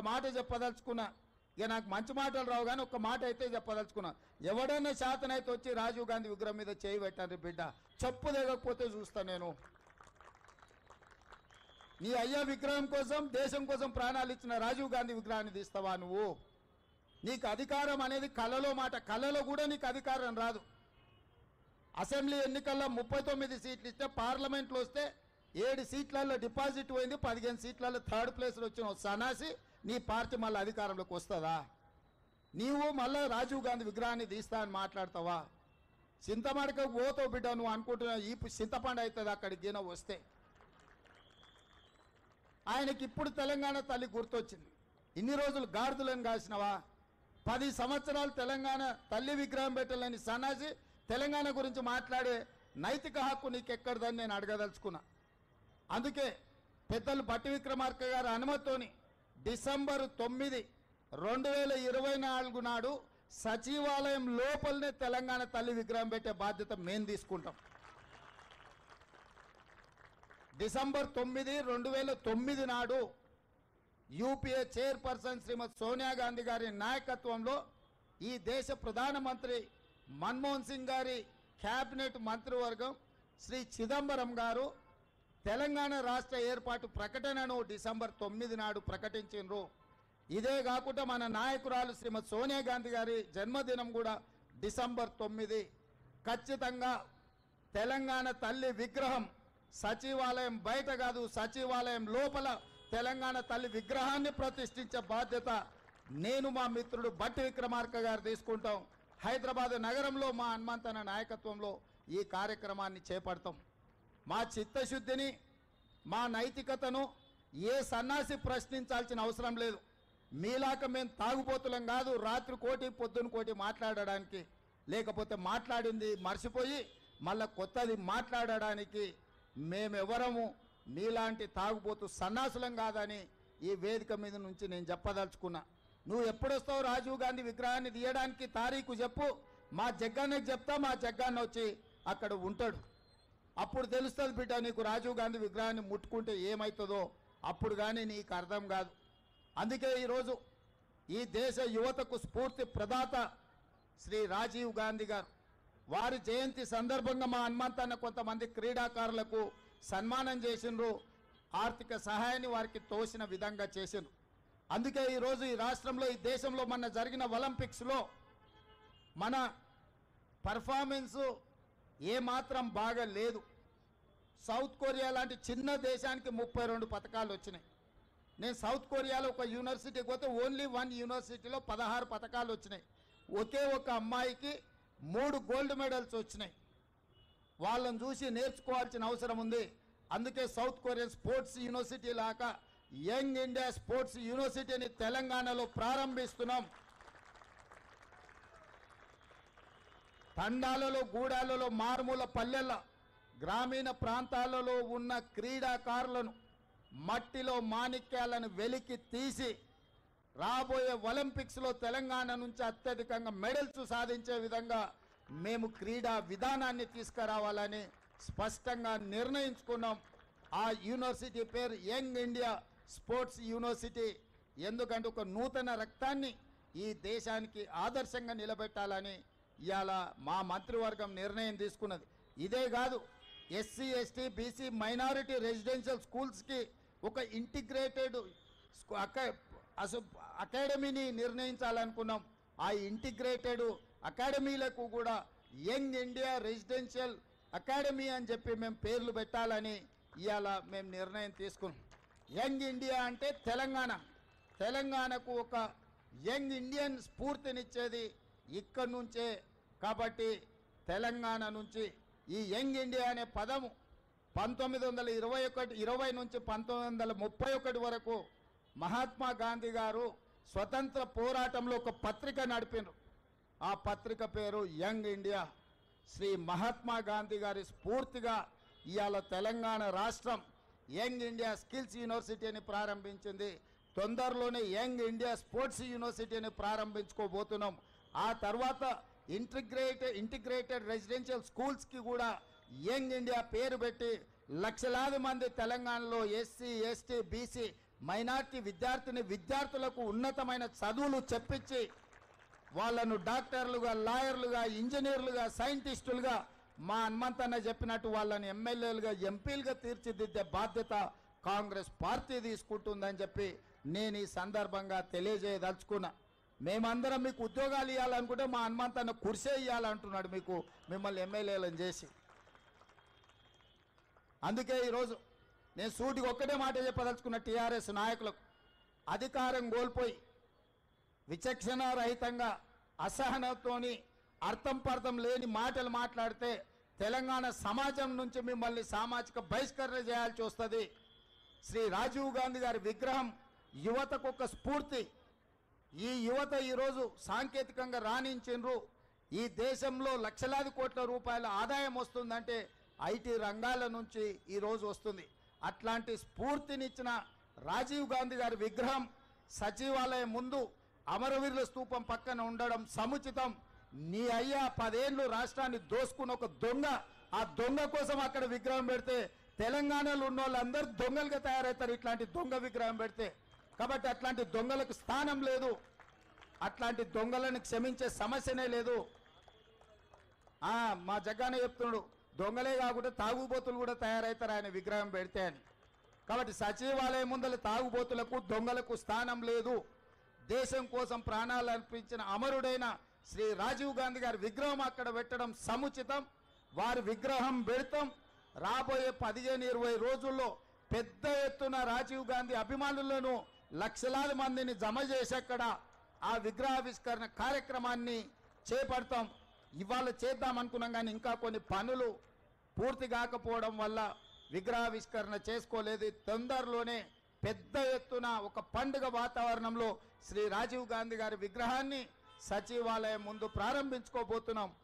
మాట చెప్పదలుచుకున్నా. ఇక నాకు మంచి మాటలు రావు కానీ ఒక్క మాట అయితే చెప్పదలుచుకున్నా. ఎవడైనా శాతనైతే వచ్చి రాజీవ్ గాంధీ విగ్రహం మీద చేయి పెట్టండి బిడ్డ, చెప్పు దిగకపోతే చూస్తా నేను. నీ అయ్యా విగ్రహం కోసం దేశం కోసం ప్రాణాలు ఇచ్చిన రాజీవ్ గాంధీ విగ్రహాన్ని తీస్తావా నువ్వు? నీకు అధికారం అనేది కళలో మాట, కళలో కూడా నీకు అధికారం రాదు. అసెంబ్లీ ఎన్నికల్లో 39 సీట్లు ఇస్తే పార్లమెంట్లో వస్తే 7 సీట్లలో డిపాజిట్ పోయింది, 15 సీట్లలో థర్డ్ ప్లేస్లో వచ్చిన సన్నాసి నీ పార్టీ మళ్ళీ అధికారంలోకి వస్తుందా? నీవు మళ్ళీ రాజీవ్ గాంధీ విగ్రహాన్ని తీస్తా అని మాట్లాడతావా? చింతమడకకు పోతావు బిడ్డ, నువ్వు అనుకుంటున్నావు ఈ చింతపండు అవుతుంది అక్కడికి గిన వస్తే. ఆయనకి ఇప్పుడు తెలంగాణ తల్లి గుర్తొచ్చింది. ఇన్ని రోజులు గాడిదలను కాసినవా? 10 సంవత్సరాలు తెలంగాణ తల్లి విగ్రహం పెట్టలేని సన్నాసి తెలంగాణ గురించి మాట్లాడే నైతిక హక్కు నీకెక్కడదని నేను అడగదలుచుకున్నా. అందుకే పెద్దలు బట్టి విక్రమార్క గారి అనుమతితోని డిసెంబర్ 9, 2024 నాడు సచివాలయం లోపలనే తెలంగాణ తల్లి విగ్రహం పెట్టే బాధ్యత మేము తీసుకుంటాం. డిసెంబర్ 9, 2009 నాడు యూపీఏ చైర్పర్సన్ శ్రీమతి సోనియా గాంధీ గారి నాయకత్వంలో ఈ దేశ ప్రధానమంత్రి మన్మోహన్ సింగ్ గారి క్యాబినెట్ మంత్రివర్గం శ్రీ చిదంబరం గారు తెలంగాణ రాష్ట్ర ఏర్పాటు ప్రకటనను డిసెంబర్ 9 నాడు ప్రకటించారు. ఇదే కాకుండా మన నాయకురాలు శ్రీమతి సోనియా గాంధీ గారి జన్మదినం కూడా డిసెంబర్ 9. ఖచ్చితంగా తెలంగాణ తల్లి విగ్రహం సచివాలయం బయట కాదు, సచివాలయం లోపల తెలంగాణ తల్లి విగ్రహాన్ని ప్రతిష్ఠించే బాధ్యత నేను మా మిత్రుడు బట్టి విక్రమార్క గారు తీసుకుంటాం. హైదరాబాద్ నగరంలో మా హనుమంతన నాయకత్వంలో ఈ కార్యక్రమాన్ని చేపడతాం. మా చిత్తశుద్ధిని, మా నైతికతను ఏ సన్నాసి ప్రశ్నించాల్సిన అవసరం లేదు. మీలాక మేము తాగుబోతులం కాదు, రాత్రి కోటి పొద్దున కోటి మాట్లాడడానికి, లేకపోతే మాట్లాడింది మర్చిపోయి మళ్ళా కొత్తది మాట్లాడడానికి మేమెవరము మీలాంటి తాగుబోతు సన్నాసులం కాదని ఈ వేదిక మీద నుంచి నేను చెప్పదలుచుకున్నా. నువ్వు ఎప్పుడొస్తావు రాజీవ్ గాంధీ విగ్రహాన్ని తీయడానికి తారీఖు చెప్పు, మా జగ్గాన్నకి చెప్తా, మా జగ్గాన్న వచ్చి అక్కడ ఉంటాడు. అప్పుడు తెలుస్తుంది బిడ్డ నీకు రాజీవ్ గాంధీ విగ్రహాన్ని ముట్టుకుంటే ఏమవుతుందో, అప్పుడు కానీ నీకు అర్థం కాదు. అందుకే ఈరోజు ఈ దేశ యువతకు స్ఫూర్తి ప్రదాత శ్రీ రాజీవ్ గాంధీ గారు వారి జయంతి సందర్భంగా మా హనుమంతన్న కొంతమంది క్రీడాకారులకు సన్మానం చేసిండ్రు, ఆర్థిక సహాయాన్ని వారికి తోసిన విధంగా చేసిండ్రు. అందుకే ఈరోజు ఈ రాష్ట్రంలో ఈ దేశంలో మొన్న జరిగిన ఒలింపిక్స్లో మన పర్ఫార్మెన్సు ఏమాత్రం బాగా లేదు. సౌత్ కొరియా లాంటి చిన్న దేశానికి 32 పథకాలు వచ్చినాయి. నేను సౌత్ కొరియాలో ఒక యూనివర్సిటీకి పోతే ఓన్లీ 1 యూనివర్సిటీలో 16 పథకాలు వచ్చినాయి. ఒకే ఒక అమ్మాయికి 3 గోల్డ్ మెడల్స్ వచ్చినాయి. వాళ్ళని చూసి నేర్చుకోవాల్సిన అవసరం ఉంది. అందుకే సౌత్ కొరియన్ స్పోర్ట్స్ యూనివర్సిటీ లాగా యంగ్ ఇండియా స్పోర్ట్స్ యూనివర్సిటీని తెలంగాణలో ప్రారంభిస్తున్నాం. తండాలలో, గూడాలలో, మారుమూల పల్లెల, గ్రామీణ ప్రాంతాలలో ఉన్న క్రీడాకారులను మట్టిలో మాణిక్యాలను వెలికి తీసి రాబోయే ఒలింపిక్స్లో తెలంగాణ నుంచి అత్యధికంగా మెడల్స్ సాధించే విధంగా మేము క్రీడా విధానాన్ని తీసుకురావాలని స్పష్టంగా నిర్ణయించుకున్నాం. ఆ యూనివర్సిటీ పేరు యంగ్ ఇండియా స్పోర్ట్స్ యూనివర్సిటీ. ఎందుకంటే ఒక నూతన రక్తాన్ని ఈ దేశానికి ఆదర్శంగా నిలబెట్టాలని ఇవాళ మా మంత్రివర్గం నిర్ణయం తీసుకున్నది. ఇదే కాదు, SC, ST, BC, minority residential స్కూల్స్కి ఒక ఇంటిగ్రేటెడ్ అకాడమీని నిర్ణయించాలనుకున్నాం. ఆ ఇంటిగ్రేటెడ్ అకాడమీలకు కూడా యంగ్ ఇండియా రెసిడెన్షియల్ అకాడమీ అని చెప్పి మేము పేర్లు పెట్టాలని ఇవాళ మేము నిర్ణయం తీసుకున్నాం. యంగ్ ఇండియా అంటే తెలంగాణకు ఒక యంగ్ ఇండియన్ స్ఫూర్తినిచ్చేది ఇక్కడి నుంచే. కాబట్టి తెలంగాణ నుంచి ఈ యంగ్ ఇండియా అనే పదము 1920 నుంచి 1931 వరకు మహాత్మా గాంధీ గారు స్వతంత్ర పోరాటంలో ఒక పత్రిక నడిపినారు. ఆ పత్రిక పేరు యంగ్ ఇండియా. శ్రీ మహాత్మా గాంధీ గారి స్ఫూర్తిగా ఇవాళ తెలంగాణ రాష్ట్రం యంగ్ ఇండియా స్కిల్స్ యూనివర్సిటీని ప్రారంభించింది. తొందరలోనే యంగ్ ఇండియా స్పోర్ట్స్ యూనివర్సిటీని ప్రారంభించుకోబోతున్నాం. ఆ తర్వాత ఇంటిగ్రేటెడ్ రెసిడెన్షియల్ స్కూల్స్కి కూడా యంగ్ ఇండియా పేరు పెట్టి లక్షలాది మంది తెలంగాణలో ఎస్సీ, ఎస్టీ, బీసీ మైనార్టీ విద్యార్థులకు ఉన్నతమైన చదువులు చెప్పించి వాళ్ళను డాక్టర్లుగా, లాయర్లుగా, ఇంజనీర్లుగా, సైంటిస్టులుగా మా హనుమంతన్న చెప్పినట్టు వాళ్ళని ఎమ్మెల్యేలుగా, ఎంపీలుగా తీర్చిదిద్దే బాధ్యత కాంగ్రెస్ పార్టీ తీసుకుంటుందని చెప్పి నేను ఈ సందర్భంగా తెలియజేయదలుచుకున్నా. మేమందరం మీకు ఉద్యోగాలు ఇవ్వాలనుకుంటే మా హనుమంతన్న కుర్సే ఇవ్వాలంటున్నాడు మిమ్మల్ని ఎమ్మెల్యేలను చేసి. అందుకే ఈరోజు నేను సూటికి ఒక్కటే మాట చెప్పదలుచుకున్న టీఆర్ఎస్ నాయకులకు, అధికారం కోల్పోయి విచక్షణ రహితంగా అసహనంతోని అర్థం పర్థం లేని మాటలు మాట్లాడితే తెలంగాణ సమాజం నుంచి మిమ్మల్ని సామాజిక బహిష్కరణ చేయాల్సి వస్తుంది. శ్రీ రాజీవ్ గాంధీ గారి విగ్రహం యువతకు ఒక స్ఫూర్తి. ఈ యువత ఈరోజు సాంకేతికంగా రాణించిండ్రు. ఈ దేశంలో లక్షలాది కోట్ల రూపాయల ఆదాయం వస్తుందంటే ఐటీ రంగాల నుంచి ఈరోజు వస్తుంది. అట్లాంటి స్ఫూర్తినిచ్చిన రాజీవ్ గాంధీ గారి విగ్రహం సచివాలయం ముందు అమరవీరుల స్తూపం పక్కన ఉండడం సముచితం. నీ అయ్యా 10 ఏళ్ళు రాష్ట్రాన్ని దోసుకున్న ఒక దొంగ, ఆ దొంగ కోసం అక్కడ విగ్రహం పెడితే తెలంగాణలో ఉన్న వాళ్ళందరూ దొంగలుగా తయారవుతారు ఇట్లాంటి దొంగ విగ్రహం పెడితే. కాబట్టి అట్లాంటి దొంగలకు స్థానం లేదు, అట్లాంటి దొంగలను క్షమించే సమస్యనే లేదు. మా జగ్గానే చెప్తున్నాడు, దొంగలే కాకుండా తాగుబోతులు కూడా తయారవుతారు ఆయన విగ్రహం పెడితే అని. కాబట్టి సచివాలయం ముందల తాగుబోతులకు, దొంగలకు స్థానం లేదు. దేశం కోసం ప్రాణాలు అర్పించిన అమరుడైన శ్రీ రాజీవ్ గాంధీ గారి విగ్రహం అక్కడ పెట్టడం సముచితం. వారి విగ్రహం పెడతాం. రాబోయే 15-20 రోజుల్లో పెద్ద ఎత్తున రాజీవ్ గాంధీ అభిమానులను లక్షలాది మందిని జమ చేసి అక్కడ ఆ విగ్రహావిష్కరణ కార్యక్రమాన్ని చేపడతాం. ఇవాళ చేద్దాం అనుకున్నాం కానీ ఇంకా కొన్ని పనులు పూర్తి కాకపోవడం వల్ల విగ్రహావిష్కరణ చేసుకోలేదు. తొందరలోనే పెద్ద ఎత్తున ఒక పండుగ వాతావరణంలో శ్రీ రాజీవ్ గాంధీ గారి విగ్రహాన్ని సచివాలయం ముందు ప్రారంభించుకోబోతున్నాం.